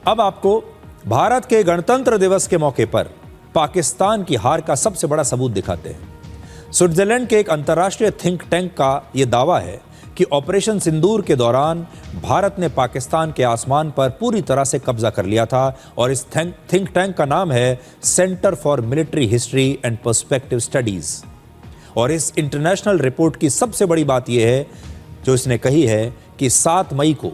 अब आपको भारत के गणतंत्र दिवस के मौके पर पाकिस्तान की हार का सबसे बड़ा सबूत दिखाते हैं। स्विट्जरलैंड के एक अंतर्राष्ट्रीय थिंक टैंक का यह दावा है कि ऑपरेशन सिंदूर के दौरान भारत ने पाकिस्तान के आसमान पर पूरी तरह से कब्जा कर लिया था और इस थिंक टैंक का नाम है centre for military history and perspective studies. और इस इंटरनेशनल रिपोर्ट की सबसे बड़ी बात यह है जो इसने कही है कि 7 मई को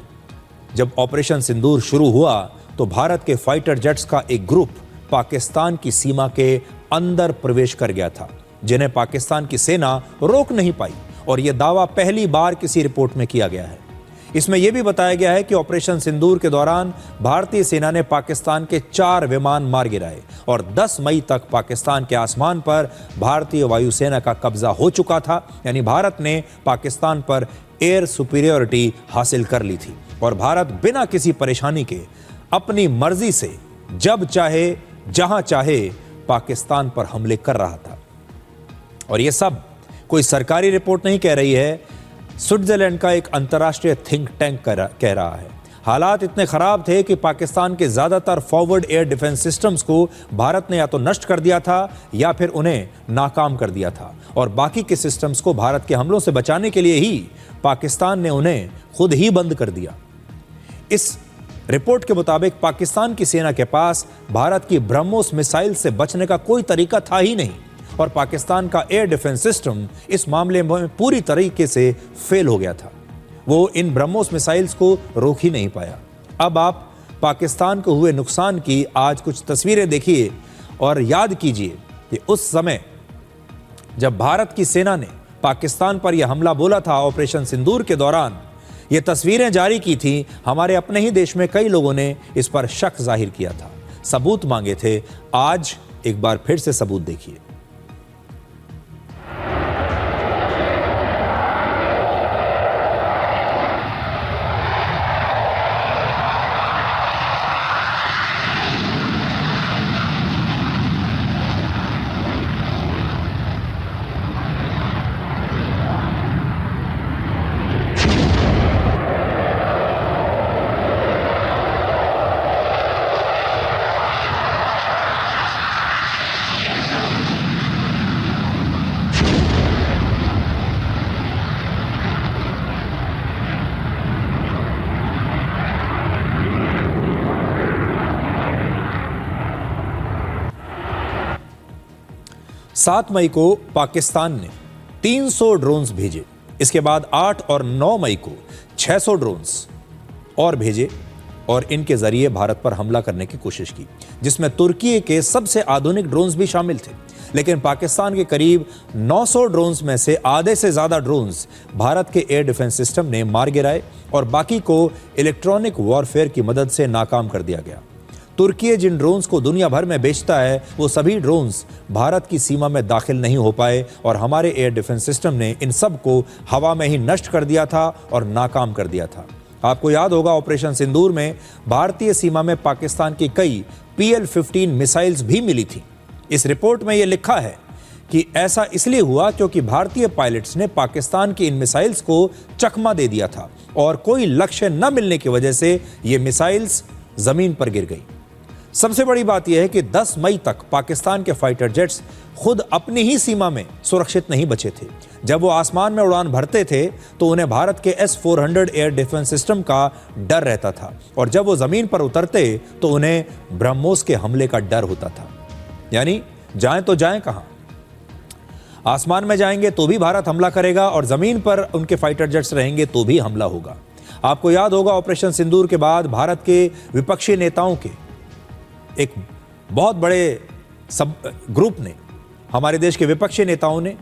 जब ऑपरेशन सिंदूर शुरू हुआ तो भारत के फाइटर जेट्स का एक ग्रुप पाकिस्तान की सीमा के अंदर प्रवेश कर गया था, जिन्हें पाकिस्तान की सेना रोक नहीं पाई। और यह दावा पहली बार किसी रिपोर्ट में किया गया है। इसमें यह भी बताया गया है कि ऑपरेशन सिंदूर के दौरान भारतीय सेना ने पाकिस्तान के 4 विमान मार गिराए और 10 मई तक पाकिस्तान के आसमान पर भारतीय वायुसेना का कब्जा हो चुका था। यानी भारत ने पाकिस्तान पर एयर सुपीरियरिटी हासिल कर ली थी और भारत बिना किसी परेशानी के अपनी मर्जी से जब चाहे जहां चाहे पाकिस्तान पर हमले कर रहा था। और यह सब कोई सरकारी रिपोर्ट नहीं कह रही है, स्विट्जरलैंड का एक अंतर्राष्ट्रीय थिंक टैंक कह रहा है। हालात इतने खराब थे कि पाकिस्तान के ज्यादातर फॉरवर्ड एयर डिफेंस सिस्टम्स को भारत ने या तो नष्ट कर दिया था या फिर उन्हें नाकाम कर दिया था और बाकी के सिस्टम्स को भारत के हमलों से बचाने के लिए ही पाकिस्तान ने उन्हें खुद ही बंद कर दिया। इस रिपोर्ट के मुताबिक पाकिस्तान की सेना के पास भारत की ब्रह्मोस मिसाइल से बचने का कोई तरीका था ही नहीं और पाकिस्तान का एयर डिफेंस सिस्टम इस मामले में पूरी तरीके से फेल हो गया था। वो इन ब्रह्मोस मिसाइल्स को रोक ही नहीं पाया। अब आप पाकिस्तान को हुए नुकसान की आज कुछ तस्वीरें देखिए और याद कीजिए कि उस समय जब भारत की सेना ने पाकिस्तान पर यह हमला बोला था ऑपरेशन सिंदूर के दौरान, ये तस्वीरें जारी की थी, हमारे अपने ही देश में कई लोगों ने इस पर शक जाहिर किया था, सबूत मांगे थे। आज एक बार फिर से सबूत देखिए। सात मई को पाकिस्तान ने 300 ड्रोन्स भेजे। इसके बाद 8 और 9 मई को 600 ड्रोन्स और भेजे और इनके जरिए भारत पर हमला करने की कोशिश की, जिसमें तुर्की के सबसे आधुनिक ड्रोन्स भी शामिल थे। लेकिन पाकिस्तान के करीब 900 ड्रोन्स में से आधे से ज्यादा ड्रोन्स भारत के एयर डिफेंस सिस्टम ने मार गिराए और बाकी को इलेक्ट्रॉनिक वॉरफेयर की मदद से नाकाम कर दिया गया। तुर्की जिन ड्रोन्स को दुनिया भर में बेचता है वो सभी ड्रोन्स भारत की सीमा में दाखिल नहीं हो पाए और हमारे एयर डिफेंस सिस्टम ने इन सब को हवा में ही नष्ट कर दिया था और नाकाम कर दिया था। आपको याद होगा ऑपरेशन सिंदूर में भारतीय सीमा में पाकिस्तान की कई PL-15 मिसाइल्स भी मिली थी। इस रिपोर्ट में यह लिखा है कि ऐसा इसलिए हुआ क्योंकि भारतीय पायलट्स ने पाकिस्तान की इन मिसाइल्स को चकमा दे दिया था और कोई लक्ष्य न मिलने की वजह से ये मिसाइल्स जमीन पर गिर गई। सबसे बड़ी बात यह है कि 10 मई तक पाकिस्तान के फाइटर जेट्स खुद अपनी ही सीमा में सुरक्षित नहीं बचे थे। जब वो आसमान में उड़ान भरते थे तो उन्हें भारत के S-400 एयर डिफेंस सिस्टम का डर रहता था और जब वो जमीन पर उतरते तो उन्हें ब्रह्मोस के हमले का डर होता था। यानी जाएं तो जाएं कहां, आसमान में जाएंगे तो भी भारत हमला करेगा और जमीन पर उनके फाइटर जेट्स रहेंगे तो भी हमला होगा। आपको याद होगा ऑपरेशन सिंदूर के बाद भारत के विपक्षी नेताओं के एक बहुत बड़े सब ग्रुप ने, हमारे देश के विपक्षी नेताओं ने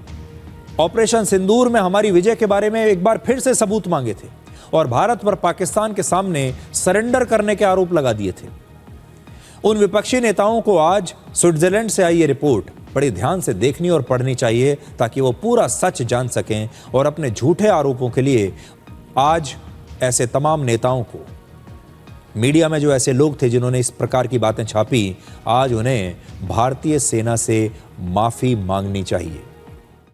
ऑपरेशन सिंदूर में हमारी विजय के बारे में एक बार फिर से सबूत मांगे थे और भारत पर पाकिस्तान के सामने सरेंडर करने के आरोप लगा दिए थे। उन विपक्षी नेताओं को आज स्विट्जरलैंड से आई ये रिपोर्ट बड़े ध्यान से देखनी और पढ़नी चाहिए ताकि वो पूरा सच जान सकें और अपने झूठे आरोपों के लिए आज ऐसे तमाम नेताओं को, मीडिया में जो ऐसे लोग थे जिन्होंने इस प्रकार की बातें छापी, आज उन्हें भारतीय सेना से माफी मांगनी चाहिए।